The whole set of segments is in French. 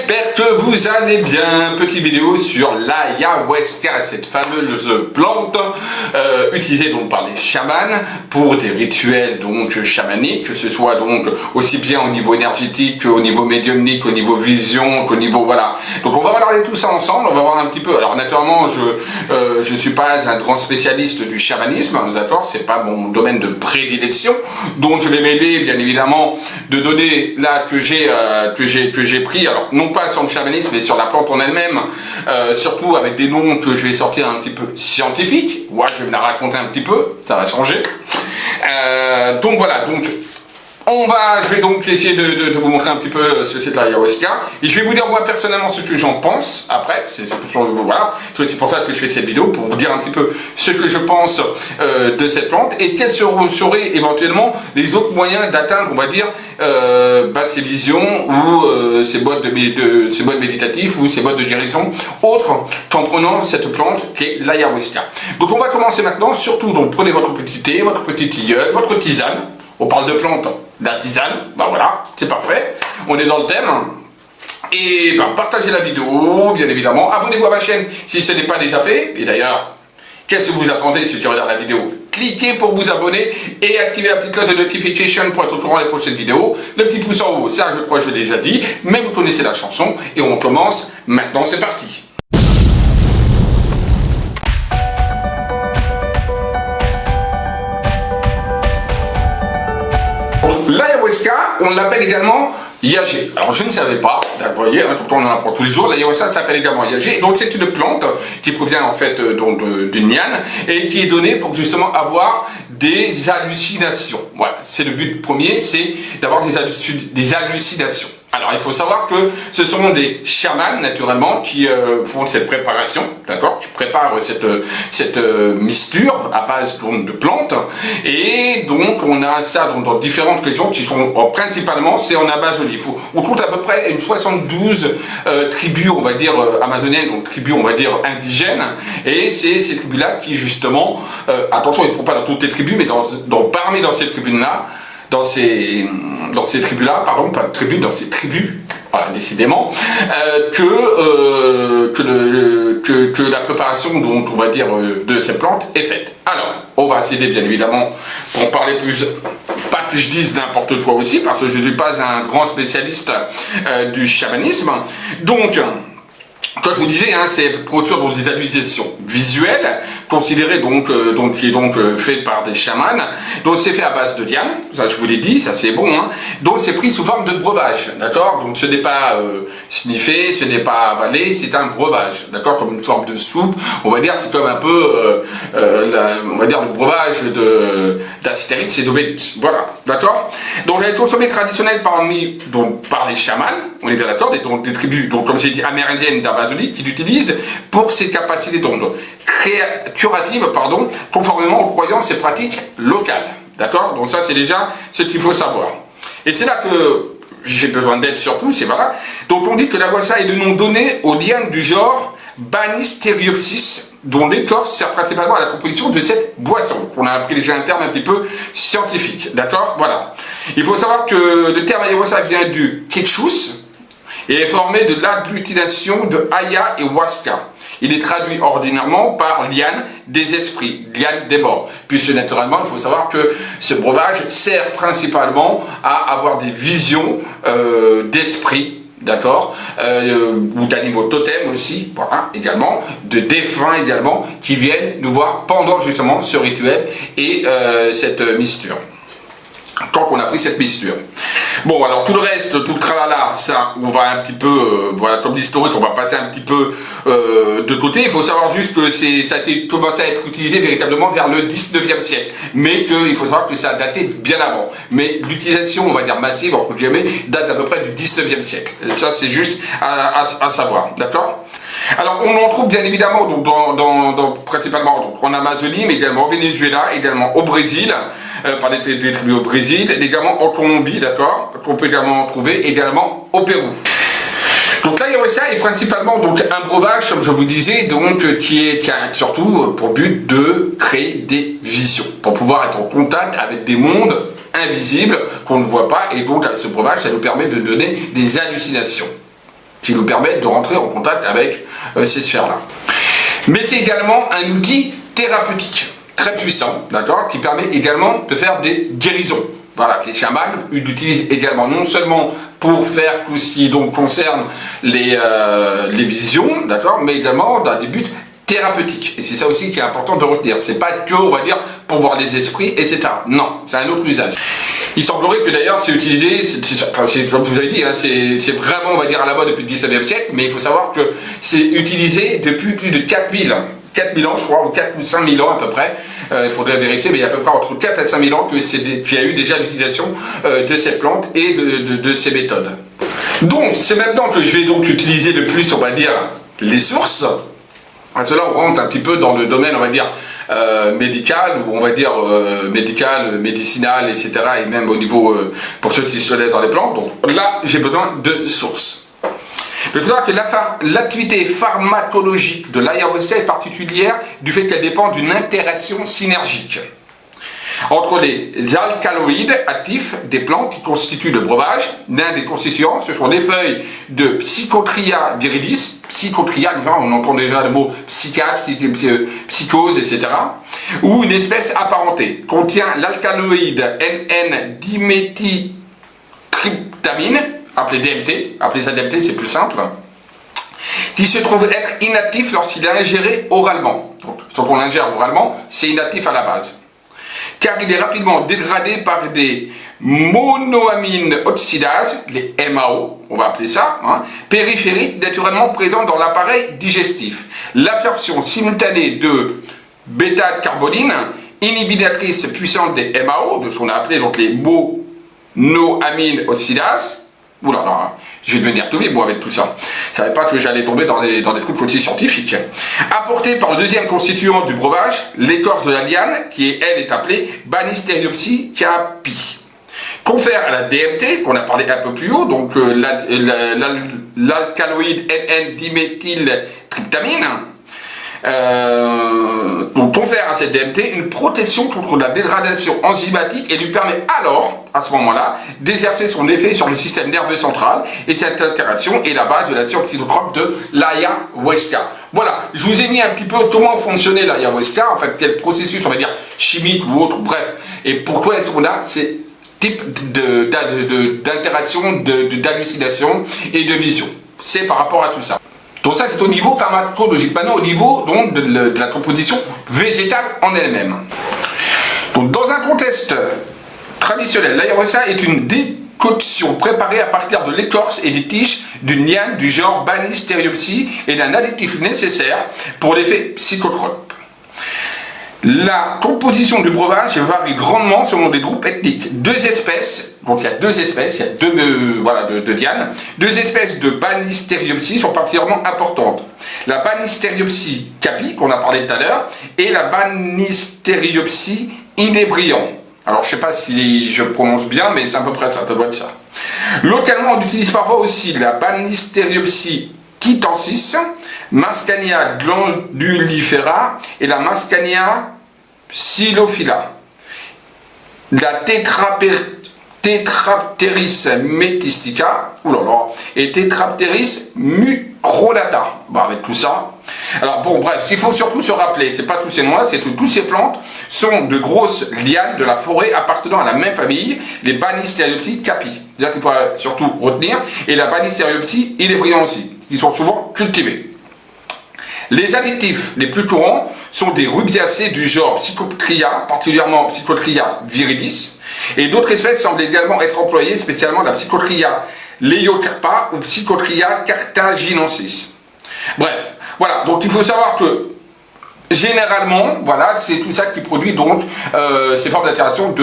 j'espère que vous allez bien. Petite vidéo sur l'ayahuasca, cette fameuse plante utilisée donc par les chamans pour des rituels donc chamaniques, que ce soit donc aussi bien au niveau énergétique qu'au niveau médiumnique, au niveau vision, qu'au niveau voilà. Donc on va regarder tout ça ensemble, on va voir un petit peu. Alors naturellement je suis pas un grand spécialiste du chamanisme, d'accord, c'est pas mon domaine de prédilection, donc je vais m'aider bien évidemment de donner là que j'ai pris, alors non pas sur le chamanisme mais sur la plante en elle-même, surtout avec des noms que je vais sortir un petit peu scientifiques. Moi je vais me la raconter un petit peu, ça va changer. Donc voilà, donc je vais donc essayer de vous montrer un petit peu ce que c'est de l'ayahuasca. Et je vais vous dire moi personnellement ce que j'en pense après. Voilà. C'est pour ça que je fais cette vidéo, pour vous dire un petit peu ce que je pense de cette plante et quels seraient éventuellement les autres moyens d'atteindre, on va dire, ces visions ou ces modes méditatifs ou ces modes de guérison autres qu'en prenant cette plante qui est l'ayahuasca. Donc on va commencer maintenant, surtout donc prenez votre petit thé, votre petit tilleul, votre tisane. On parle de plantes, la tisane, ben voilà, c'est parfait, on est dans le thème. Et ben, partagez la vidéo, bien évidemment, abonnez-vous à ma chaîne si ce n'est pas déjà fait. Et d'ailleurs, qu'est-ce que vous attendez ceux qui regardent la vidéo? Cliquez pour vous abonner et activez la petite cloche de notification pour être au courant des prochaines vidéos. Le petit pouce en haut, ça je crois que je l'ai déjà dit, mais vous connaissez la chanson et on commence maintenant, c'est parti. L'ayahuasca, on l'appelle également yagé. Alors je ne savais pas, vous voyez, pourtant on en apprend tous les jours, l'ayahuasca s'appelle également yagé. Donc c'est une plante qui provient en fait d'une liane et qui est donnée pour justement avoir des hallucinations. Voilà, c'est le but premier, c'est d'avoir des hallucinations. Alors il faut savoir que ce sont des chamans naturellement qui font cette préparation, d'accord, qui préparent cette mixture à base donc, de plantes, et donc on a ça dans différentes régions qui sont principalement c'est en Amazonie. On trouve à peu près une 72 tribus on va dire amazoniennes, donc tribus on va dire indigènes, et c'est ces tribus là qui justement attention ils ne font pas dans toutes les tribus mais parmi dans ces tribus là dans ces tribus-là, pardon, pas de tribus, dans ces tribus, voilà, décidément, que la préparation, dont on va dire, de ces plantes est faite. Alors, on va essayer bien évidemment, pour parler plus, pas que je dise n'importe quoi aussi, parce que je ne suis pas un grand spécialiste du chamanisme, donc, comme je vous disais, hein, c'est produire donc des hallucinations visuelles, considérées qui est fait par des chamans. Donc c'est fait à base de diane, ça je vous l'ai dit, ça c'est bon. Hein. Donc c'est pris sous forme de breuvage, d'accord. Donc ce n'est pas sniffé, ce n'est pas avalé, c'est un breuvage, d'accord, comme une forme de soupe. On va dire c'est comme un peu, on va dire le breuvage d'Astérix et d'Obélix, voilà, d'accord. Donc elle est consommée traditionnelle par les chamans, on est bien d'accord, des tribus, donc comme j'ai dit amérindiennes d'Amazonie, qui l'utilisent pour ses capacités curatives, conformément aux croyances et pratiques locales. D'accord? Donc ça, c'est déjà ce qu'il faut savoir. Et c'est là que j'ai besoin d'aide surtout, c'est voilà. Donc on dit que l'ayahuasca est le nom donné aux lianes du genre Banisteriopsis, dont l'écorce sert principalement à la composition de cette boisson. On a appris déjà un terme un petit peu scientifique. D'accord? Voilà. Il faut savoir que le terme ayahuasca vient du quechus, et est formé de l'agglutination de aya et huasca. Il est traduit ordinairement par liane des esprits, liane des morts. Puisque naturellement, il faut savoir que ce breuvage sert principalement à avoir des visions d'esprits, d'accord, ou d'animaux totems aussi, voilà, également, de défunts également, qui viennent nous voir pendant justement ce rituel et cette mixture. Tant qu'on a pris cette mixture. Bon, alors tout le reste, tout le tralala, ça, on va un petit peu, voilà, comme l'historique, on va passer un petit peu de côté. Il faut savoir juste que ça a commencé à être utilisé véritablement vers le 19e siècle. Mais qu'il faut savoir que ça a daté bien avant. Mais l'utilisation, on va dire massive, entre guillemets, date à peu près du 19e siècle. Ça, c'est juste à savoir, d'accord? Alors, on en trouve bien évidemment donc, principalement donc, en Amazonie, mais également au Venezuela, également au Brésil, par des tribus au Brésil, également en Colombie, d'accord, qu'on peut également trouver également au Pérou. Donc l'ayahuasca est principalement donc, un breuvage, comme je vous disais, donc, qui a surtout pour but de créer des visions, pour pouvoir être en contact avec des mondes invisibles qu'on ne voit pas, et donc avec ce breuvage, ça nous permet de donner des hallucinations. qui nous permettent de rentrer en contact avec ces sphères-là. Mais c'est également un outil thérapeutique très puissant, d'accord, qui permet également de faire des guérisons. Voilà, les chamans l'utilisent également non seulement pour faire tout ce qui donc concerne les visions, d'accord, mais également dans des buts thérapeutiques. Et c'est ça aussi qui est important de retenir. C'est pas que, on va dire, pour voir les esprits, etc. Non, c'est un autre usage. Il semblerait que d'ailleurs c'est utilisé, comme je vous avais dit, hein, c'est vraiment, on va dire, à la mode depuis le 19e siècle, mais il faut savoir que c'est utilisé depuis plus de 4000 ans, je crois, ou 4 ou 5000 ans à peu près. Il faudrait vérifier, mais il y a à peu près entre 4 et 5000 ans qu'il y a eu déjà l'utilisation de ces plantes et de ces méthodes. Donc, c'est maintenant que je vais donc utiliser le plus, on va dire, les sources. Cela, on rentre un petit peu dans le domaine, on va dire, médical, ou on va dire médical, médicinal, etc. Et même au niveau, pour ceux qui se connaissent dans les plantes. Donc là, j'ai besoin de sources. Il faut savoir que l'activité pharmacologique de l'ayahuasca est particulière du fait qu'elle dépend d'une interaction synergique entre les alcaloïdes actifs des plantes qui constituent le breuvage. L'un des constituants, ce sont les feuilles de Psychotria viridis. Psychotria, on entend déjà le mot psychiatre, psychose, etc. Ou une espèce apparentée. Contient l'alcaloïde N,N-diméthyltryptamine, appelé DMT, appelez ça DMT, c'est plus simple, qui se trouve être inactif lorsqu'il est ingéré oralement. Donc, quand on l'ingère oralement, c'est inactif à la base. Car il est rapidement dégradé par des monoamine oxydases, les MAO, on va appeler ça, hein, périphériques naturellement présents dans l'appareil digestif. L'absorption simultanée de bêta-carboline, inhibitrice puissante des MAO, de ce qu'on a appelé donc les monoamine oxydases. Oula, là, je vais devenir tous les mots avec tout ça. Je ne savais pas que j'allais tomber dans des trucs aussi scientifiques. Apporté par le deuxième constituant du breuvage, l'écorce de la liane, qui elle est appelée Banisteriopsis caapi. Confère à la DMT, qu'on a parlé un peu plus haut, donc l'alcaloïde N,N-diméthyltryptamine, donc confère à cette DMT une protection contre la dégradation enzymatique et lui permet alors, à ce moment-là, d'exercer son effet sur le système nerveux central, et cette interaction est la base de l'action psychotrope de l'ayahuasca. Voilà, je vous ai mis un petit peu comment fonctionnait l'ayahuasca, en fait quel processus, on va dire, chimique ou autre, bref, et pourquoi est-ce qu'on a ces types d'interaction, d'hallucination et de vision. C'est par rapport à tout ça. Donc ça c'est au niveau pharmacologique. Maintenant au niveau donc, de la composition végétale en elle-même. Donc dans un contexte traditionnel, l'ayahuasca est une décoction préparée à partir de l'écorce et des tiges d'une liane du genre Banisteriopsis et d'un additif nécessaire pour l'effet psychotrope. La composition du breuvage varie grandement selon des groupes ethniques. Deux espèces, donc il y a deux espèces, il y a deux de lianes. Deux espèces de Banisteriopsis sont particulièrement importantes. La Banisteriopsis caapi, qu'on a parlé tout à l'heure, et la Banisteriopsis inebrium. Alors je ne sais pas si je prononce bien, mais c'est à peu près ça, ça doit être ça. Localement, on utilise parfois aussi la Banisteriopsis quitansis, Mascania glandulifera et la Mascania xylophylla. La Tetrapteris metistica, et Tetrapteris mucronata. Bon, avec tout ça. Alors bon, bref, il faut surtout se rappeler, c'est pas tous ces noms-là, c'est que toutes ces plantes sont de grosses lianes de la forêt appartenant à la même famille, les Banisteriopsis caapi. C'est-à-dire qu'il faut surtout retenir, et la Banisteriopsis inebrium aussi, qui sont souvent cultivés. Les additifs les plus courants sont des rubiacées du genre Psychotria, particulièrement Psychotria viridis, et d'autres espèces semblent également être employées, spécialement la Psychotria leiocarpa ou Psychotria carthaginensis. Bref, voilà, donc il faut savoir que généralement, voilà, c'est tout ça qui produit donc ces formes d'interaction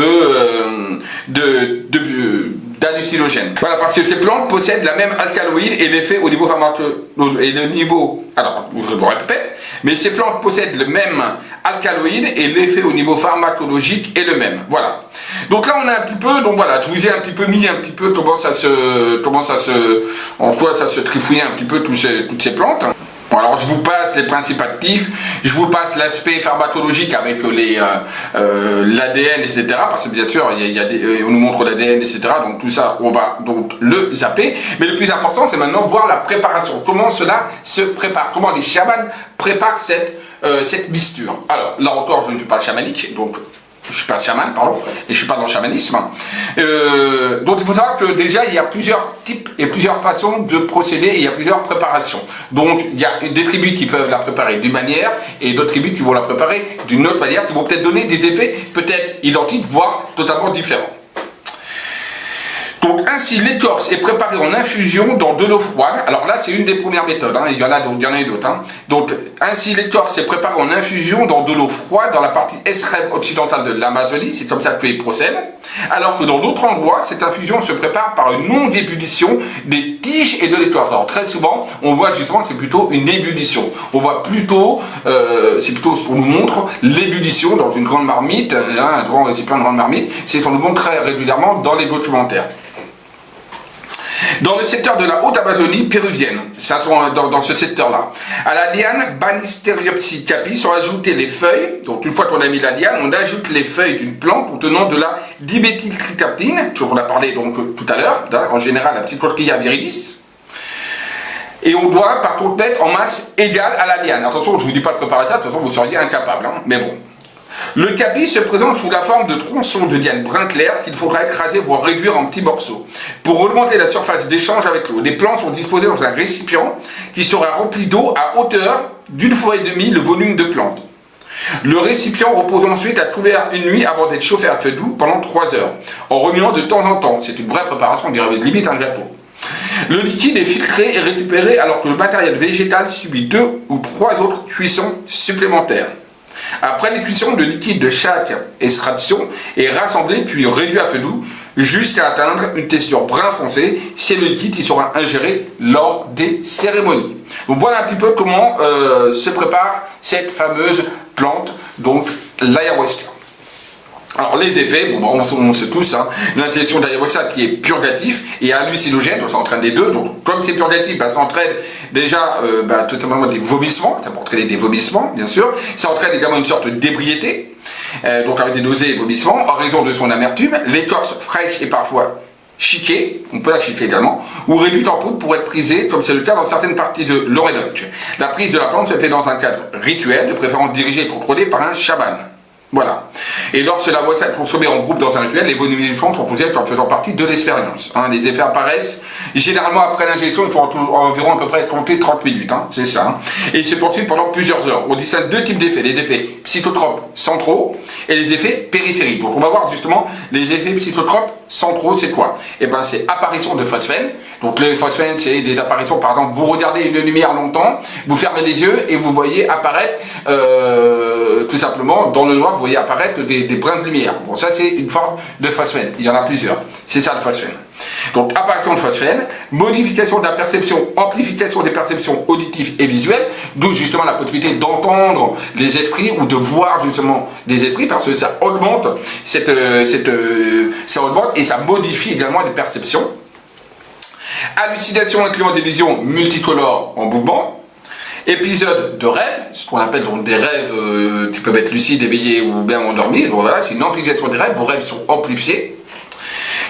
d'hallucinogènes. Voilà, parce que ces plantes possèdent la même alcaloïde et l'effet au niveau alors, je me répète, mais ces plantes possèdent le même alcaloïde et l'effet au niveau pharmacologique est le même. Voilà. Donc là, on a un petit peu, donc voilà, je vous ai un petit peu mis en quoi ça se trifouillait un petit peu toutes ces plantes. Bon, alors je vous passe les principes actifs, je vous passe l'aspect pharmacologique avec l'ADN, etc. Parce que bien sûr, on nous montre l'ADN, etc. Donc tout ça, on va donc le zapper. Mais le plus important, c'est maintenant voir la préparation. Comment cela se prépare, comment les chamans préparent cette mixture. Alors, là encore, je ne suis pas chamanique, donc je ne suis pas chaman, pardon, et je ne suis pas dans le chamanisme. Donc il faut savoir que déjà il y a plusieurs types et plusieurs façons de procéder et il y a plusieurs préparations. Donc il y a des tribus qui peuvent la préparer d'une manière et d'autres tribus qui vont la préparer d'une autre manière, qui vont peut-être donner des effets peut-être identiques, voire totalement différents. Donc ainsi l'écorce est préparée en infusion dans de l'eau froide. Alors là c'est une des premières méthodes, hein. Il y en a d'autres. Hein. Donc ainsi l'écorce est préparée en infusion dans de l'eau froide dans la partie extrême occidentale de l'Amazonie, c'est comme ça que ils procèdent. Alors que dans d'autres endroits, cette infusion se prépare par une longue ébullition des tiges et de l'écorce. Alors très souvent, on voit justement que c'est plutôt une ébullition. On voit plutôt, on nous montre l'ébullition dans une grande marmite, hein, un grand récipient, une grande marmite. C'est ce qu'on nous montre très régulièrement dans les documentaires. Dans le secteur de la Haute-Amazonie péruvienne, ça dans ce secteur-là, à la liane Banisteriopsis capi sont ajoutées les feuilles. Donc une fois qu'on a mis la liane, on ajoute les feuilles d'une plante contenant de la diméthylcryptamine, on a parlé donc tout à l'heure, en général la Psychotria viridis. Et on doit par contre mettre en masse égale à la liane. Attention, je ne vous dis pas de préparer ça, de toute façon vous seriez incapable, hein, mais bon. Le capi se présente sous la forme de tronçons de liane brun clair qu'il faudra écraser voire réduire en petits morceaux. Pour augmenter la surface d'échange avec l'eau, les plants sont disposés dans un récipient qui sera rempli d'eau à hauteur d'une fois et demie le volume de plante. Le récipient repose ensuite à couvert une nuit avant d'être chauffé à feu doux pendant 3 heures, en remuant de temps en temps. C'est une vraie préparation, on dirait limite un gâteau. Le liquide est filtré et récupéré alors que le matériel végétal subit 2 ou 3 autres cuissons supplémentaires. Après les cuissons, le liquide de chaque extraction est rassemblé puis réduit à feu doux jusqu'à atteindre une texture brun foncé. C'est le liquide qui sera ingéré lors des cérémonies. Donc voilà un petit peu comment se prépare cette fameuse plante, donc l'ayahuasca. Alors les effets, bon, on sait tous, hein, l'ingestion d'ayahuasca qui est purgatif et hallucinogène, donc ça entraîne les deux. Donc comme c'est purgatif, ça entraîne déjà totalement des vomissements, ça peut entraîner des vomissements bien sûr, ça entraîne également une sorte d'ébriété, donc avec des nausées et vomissements, en raison de son amertume. L'écorce fraîche est parfois chiquée, on peut la chiquer également, ou réduite en poudre pour être prisée, comme c'est le cas dans certaines parties de l'Orénoque. La prise de la plante se fait dans un cadre rituel, de préférence dirigé et contrôlé par un chaman. Voilà. Et lorsque la boisson est consommée en groupe dans un rituel, les vomissements sont posés en faisant partie de l'expérience. Hein, les effets apparaissent généralement après l'ingestion, il faut environ à peu près compter 30 minutes, hein, c'est ça. Hein. Et ils se poursuivent pendant plusieurs heures. On distingue 2 types d'effets, les effets psychotropes centraux et les effets périphériques. Donc on va voir justement les effets psychotropes centraux, c'est quoi? Et ben c'est apparition de phosphène. Donc les phosphènes, c'est des apparitions, par exemple, vous regardez une lumière longtemps, vous fermez les yeux et vous voyez apparaître tout simplement dans le noir, vous voyez apparaître des brins de lumière. Bon, ça c'est une forme de phosphène, il y en a plusieurs, c'est ça le phosphène. Donc apparition de phosphène, modification de la perception, amplification des perceptions auditives et visuelles, d'où justement la possibilité d'entendre les esprits ou de voir justement des esprits, parce que ça augmente ça augmente et ça modifie également les perceptions. Hallucination incluant des visions multicolores en mouvement. Épisode de rêve, ce qu'on appelle donc des rêves qui peuvent être lucides, éveillés ou bien endormis. Donc voilà, c'est une amplification des rêves, vos rêves sont amplifiés.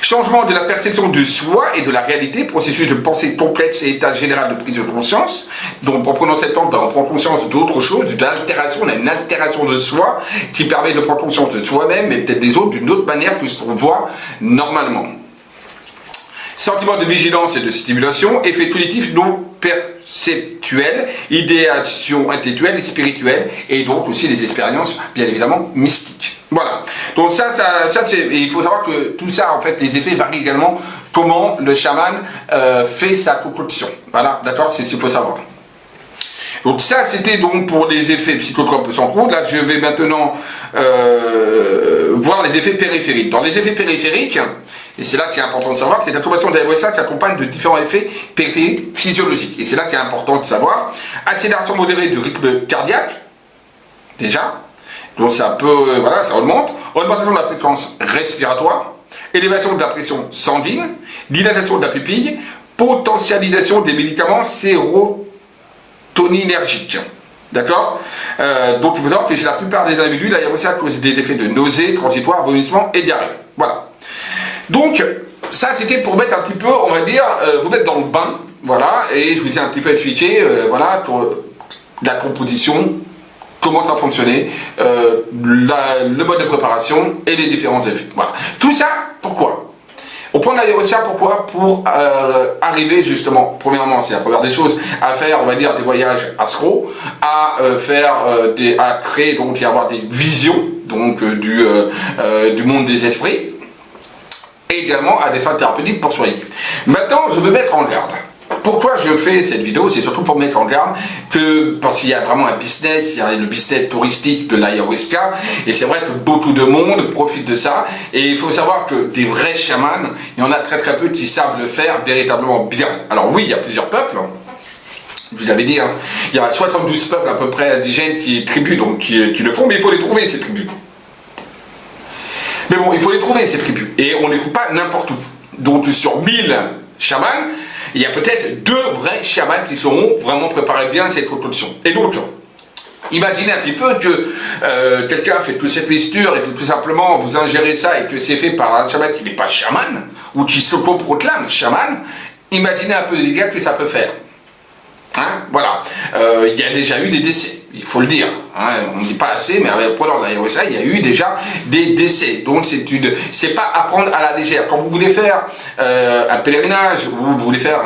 Changement de la perception de soi et de la réalité, processus de pensée complexe et état général de prise de conscience. Donc en prenant cette plante, on prend conscience d'autre chose, d'une altération, on a une altération de soi qui permet de prendre conscience de soi-même et peut-être des autres d'une autre manière que ce qu'on voit normalement. Sentiment de vigilance et de stimulation, effet cognitif non perceptuel, idéation intellectuelle et spirituelle, et donc aussi les expériences, bien évidemment, mystiques. Voilà. Donc ça c'est, il faut savoir que tout ça, en fait, les effets varient également comment le chaman fait sa concoction. Voilà, d'accord, c'est ce qu'il faut savoir. Donc ça, c'était donc pour les effets psychotropes centraux. Là, je vais maintenant voir les effets périphériques. Dans les effets périphériques, et c'est là qu'il est important de savoir, c'est la consommation d'ayahuasca qui accompagne de différents effets périphériques physiologiques. Et c'est là qu'il est important de savoir. Accélération modérée du rythme cardiaque, déjà. Donc ça peut, voilà, ça augmente. Augmentation de la fréquence respiratoire. Élévation de la pression sanguine. Dilatation de la pupille. Potentialisation des médicaments toninergique. D'accord. Donc il faut savoir que chez la plupart des individus, l'ayahuasca cause des effets de nausée, transitoire, vomissement et diarrhée. Voilà. Donc ça c'était pour mettre un petit peu, on va dire, vous mettre dans le bain. Voilà. Et je vous ai un petit peu expliqué, voilà, pour la composition, comment ça fonctionnait, le mode de préparation et les différents effets. Voilà. Tout ça, pourquoi? On prend l'ayahuasca, pourquoi? Pour arriver justement, premièrement, c'est à travers des choses, à faire, on va dire, des voyages astraux, à à créer, donc, y avoir des visions, donc, du monde des esprits, et également à des fins thérapeutiques pour soigner. Maintenant, je veux mettre en garde. Pourquoi je fais cette vidéo? C'est surtout pour mettre en garde que, parce qu'il y a vraiment un business, il y a le business touristique de l'ayahuasca, et c'est vrai que beaucoup de monde profite de ça, et il faut savoir que des vrais chamans, il y en a très très peu qui savent le faire véritablement bien. Alors oui, il y a plusieurs peuples, je vous avais dit, hein, il y a 72 peuples à peu près indigènes tribus, donc qui le font, mais il faut les trouver ces tribus. Mais bon, il faut les trouver ces tribus, et on les trouve pas n'importe où. Donc sur 1000 chamans, il y a peut-être 2 vrais chamans qui sauront vraiment préparer bien cette concoction. Et donc, imaginez un petit peu que quelqu'un fait toute cette mixture et que tout simplement vous ingérez ça et que c'est fait par un chaman qui n'est pas chaman, ou qui s'auto-proclame chaman. Imaginez un peu les dégâts que ça peut faire. Hein, voilà. Il y a déjà eu des décès, il faut le dire. Hein, on ne dit pas assez, mais pendant l'ayahuasca, il y a eu déjà des décès. Donc c'est pas à prendre à la légère. Quand vous voulez faire un pèlerinage, ou vous voulez faire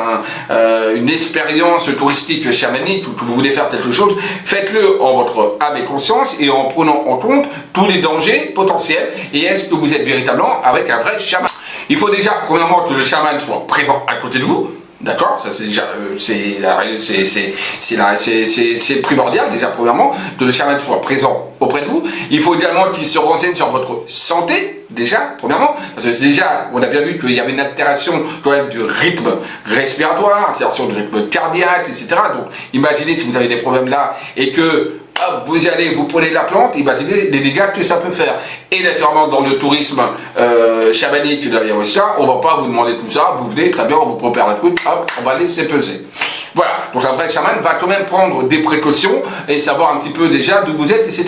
une expérience touristique chamanique, ou que vous voulez faire quelque chose, faites-le en votre âme et conscience et en prenant en compte tous les dangers potentiels. Et est-ce que vous êtes véritablement avec un vrai chaman? Il faut déjà, premièrement, que le chaman soit présent à côté de vous. D'accord, ça c'est déjà c'est primordial déjà premièrement que le chaman soit présent auprès de vous. Il faut également qu'il se renseigne sur votre santé déjà premièrement, parce que déjà on a bien vu qu'il y avait une altération quand même du rythme respiratoire, altération du rythme cardiaque, etc. Donc imaginez si vous avez des problèmes là et que hop, vous y allez, vous prenez la plante, imaginez les dégâts que ça peut faire. Et naturellement, dans le tourisme chamanique de l'ayahuasca, on ne va pas vous demander tout ça, vous venez, très bien, on vous prépare le truc, hop, on va laisser peser. Voilà, donc un vrai chaman va quand même prendre des précautions et savoir un petit peu déjà d'où vous êtes, etc.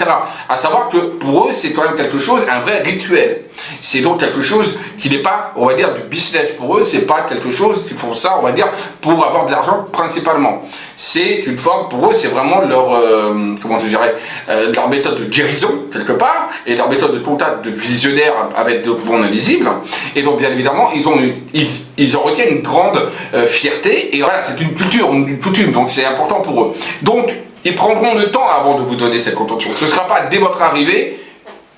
À savoir que pour eux, c'est quand même quelque chose, un vrai rituel. C'est donc quelque chose qui n'est pas, on va dire, du business pour eux, c'est pas quelque chose qu'ils font ça, on va dire, pour avoir de l'argent principalement. C'est une forme, pour eux, c'est vraiment leur, comment je dirais, leur méthode de guérison, quelque part, et leur méthode de contact de visionnaire avec des mondes invisibles. Et donc, bien évidemment, ils en retiennent une grande fierté, et voilà, c'est une culture, une coutume, donc c'est important pour eux. Donc, ils prendront le temps avant de vous donner cette contention. Ce ne sera pas dès votre arrivée,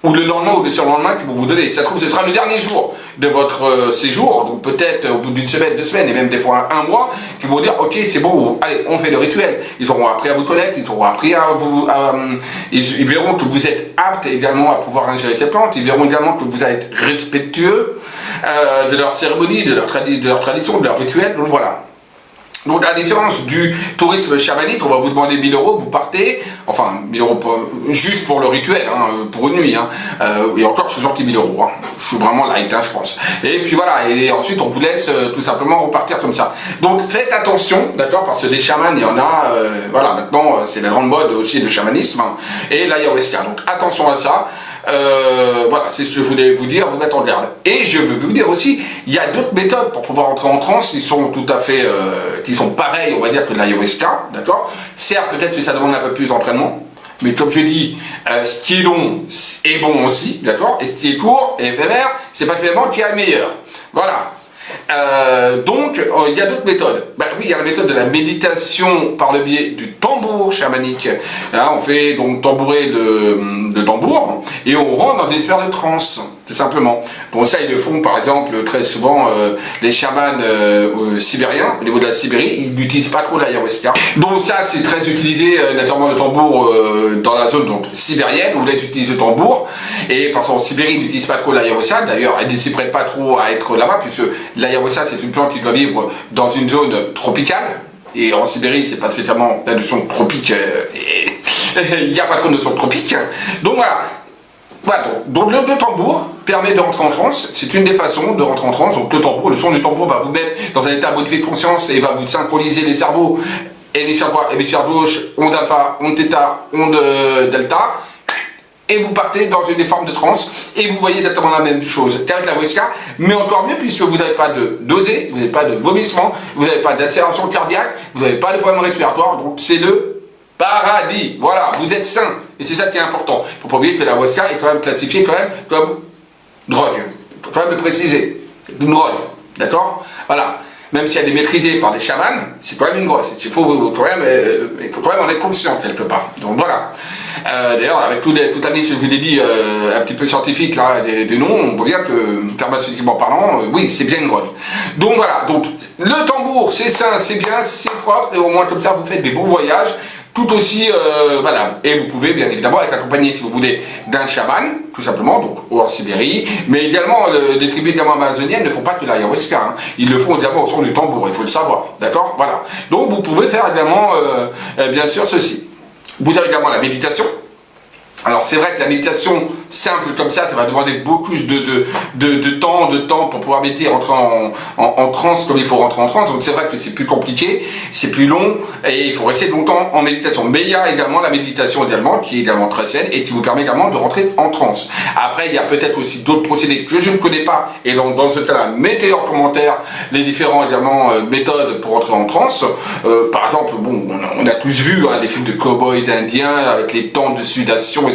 ou le lendemain ou le surlendemain qu'ils vont vous donner. Ça se trouve, ce sera le dernier jour de votre séjour, donc peut-être au bout d'une semaine, 2 semaines, et même des fois un mois, qu'ils vont dire, ok, c'est bon, allez, on fait le rituel. Ils auront appris à vous connaître, ils auront appris à vous... ils verront que vous êtes apte également à pouvoir ingérer ces plantes, ils verront également que vous allez être respectueux de leur cérémonie, de leur tradition, de leur rituel, donc voilà. Donc, à la différence du tourisme chamanique, on va vous demander 1000 €, vous partez, enfin, 1000 € juste pour le rituel, hein, pour une nuit, hein, et encore, je suis gentil 1000 €, hein, je suis vraiment light, hein, je pense. Et puis voilà, et ensuite, on vous laisse tout simplement repartir comme ça. Donc, faites attention, d'accord, parce que des chamans, il y en a, voilà, maintenant, c'est la grande mode aussi du chamanisme, hein, et l'ayahuasca. Donc, attention à ça. Voilà, c'est ce que je voulais vous dire, vous mettre en garde. Et je veux vous dire aussi, il y a d'autres méthodes pour pouvoir entrer en transe qui sont tout à fait, qui sont pareilles, on va dire, que l'ayahuasca, d'accord. Certes, peut-être que ça demande un peu plus d'entraînement, mais comme je dis, ce qui est long est bon aussi, d'accord, et ce qui est court et éphémère, c'est pas finalement qui est le meilleur. Voilà. Donc, il y a d'autres méthodes. Ben oui, il y a la méthode de la méditation par le biais du tambour chamanique. Hein, on fait donc tambourer de tambour et on rentre dans une espèce de transe, tout simplement. Donc ça, ils le font par exemple très souvent les chamans sibériens, au niveau de la Sibérie, ils n'utilisent pas trop l'ayahuasca. Donc ça, c'est très utilisé, naturellement le tambour dans la zone donc, sibérienne, où là, ils utilisent le tambour. Et parce qu'en Sibérie, ils n'utilisent pas trop l'ayahuasca. D'ailleurs, ils ne s'y prêtent pas trop à être là-bas, puisque l'ayahuasca, c'est une plante qui doit vivre dans une zone tropicale. Et en Sibérie, c'est pas spécialement la notion de tropique, il n'y a pas trop de notion de tropique. Donc voilà. Voilà, donc le tambour permet de rentrer en transe, c'est une des façons de rentrer en transe. Donc le tambour, le son du tambour va vous mettre dans un état modifié de conscience et va vous synchroniser les cerveaux hémisphère droit, hémisphère gauche, onde alpha, onde theta, onde delta, et vous partez dans une forme de transe, et vous voyez exactement la même chose qu'avec la Wesca, mais encore mieux, puisque vous n'avez pas de nausée, vous n'avez pas de vomissement, vous n'avez pas d'accélération cardiaque, vous n'avez pas de problème respiratoire, donc c'est le paradis. Voilà, vous êtes sain, et c'est ça qui est important. Il ne faut pas oublier que la Wesca est quand même classifiée quand même comme drogue. Il faut quand même le préciser, une drogue, d'accord? Voilà. Même si elle est maîtrisée par des chamans, c'est quand même une grosse. Il faut quand même en être conscient quelque part. Donc voilà. D'ailleurs, avec toute la liste que je vous ai dit, un petit peu scientifique là, des noms, on voit bien que, pharmaceutiquement parlant, oui, c'est bien une drogue. Donc voilà. Donc le tambour, c'est sain, c'est bien, c'est propre, et au moins comme ça, vous faites des bons voyages. Tout aussi valable. Et vous pouvez bien évidemment être accompagné, si vous voulez, d'un chaman, tout simplement, donc en Sibérie, mais également des tribus également amazoniennes ne font pas que l'ayahuasca, hein. Ils le font également au son du tambour, il faut le savoir, d'accord? Voilà. Donc vous pouvez faire également, bien sûr, ceci. Vous avez également la méditation. Alors c'est vrai que la méditation simple comme ça va demander beaucoup plus de temps pour pouvoir rentrer en transe comme il faut rentrer en transe. Donc c'est vrai que c'est plus compliqué, c'est plus long et il faut rester longtemps en méditation. Mais il y a également la méditation également qui est également très saine et qui vous permet également de rentrer en transe. Après il y a peut-être aussi d'autres procédés que je ne connais pas et dans ce cas-là mettez en commentaire les différentes également méthodes pour rentrer en transe. Par exemple, bon, on a tous vu des films de cow-boys, d'indiens avec les temps de sudation, etc.,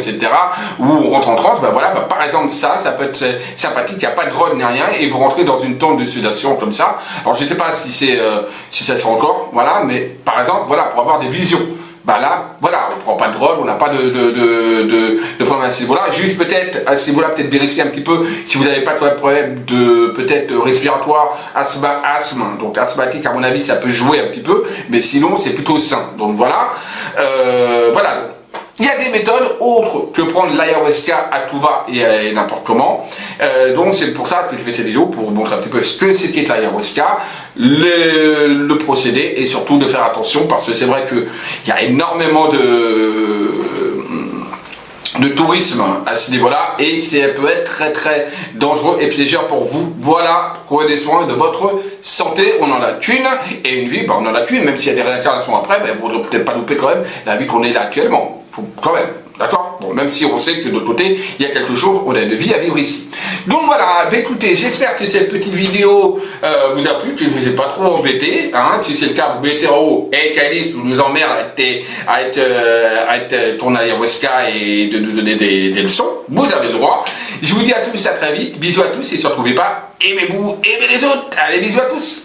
où on rentre en transe, ben voilà, par exemple ça peut être sympathique, il n'y a pas de drogue ni rien, et vous rentrez dans une tente de sudation comme ça. Alors je ne sais pas si ça se fait encore, voilà, mais par exemple, voilà, pour avoir des visions. Bah là, voilà, on ne prend pas de drogue, on n'a pas de problème à ce niveau-là. Juste peut-être, à ce niveau-là, peut-être vérifier un petit peu si vous n'avez pas de problème de peut-être respiratoire, asthme. Donc asthmatique, à mon avis, ça peut jouer un petit peu, mais sinon, c'est plutôt sain. Donc voilà, voilà. Il y a des méthodes autres que prendre l'ayahuasca à tout va et n'importe comment. Donc c'est pour ça que je fais cette vidéo, pour vous montrer un petit peu ce que c'était que l'ayahuasca, le procédé, et surtout de faire attention parce que c'est vrai qu'il y a énormément de tourisme à ce niveau-là et ça peut être très très dangereux et piégeur pour vous. Voilà, prenez soin de votre santé, on en a qu'une, et une vie, on en a qu'une, même s'il y a des réincarnations après, vous ne peut-être pas louper quand même la vie qu'on est là actuellement. Faut quand même, d'accord? Bon, même si on sait que de l'autre côté, il y a quelque chose, on a une vie à vivre ici. Donc voilà, écoutez, j'espère que cette petite vidéo vous a plu, que je vous ai pas trop embêté, hein. Si c'est le cas, vous mettez en haut, hey Kylist, vous nous emmerde à être ton ayahuasca et de nous donner des leçons, vous avez le droit. Je vous dis à tous à très vite, bisous à tous et surtout n'oubliez pas, aimez-vous, aimez les autres, allez bisous à tous.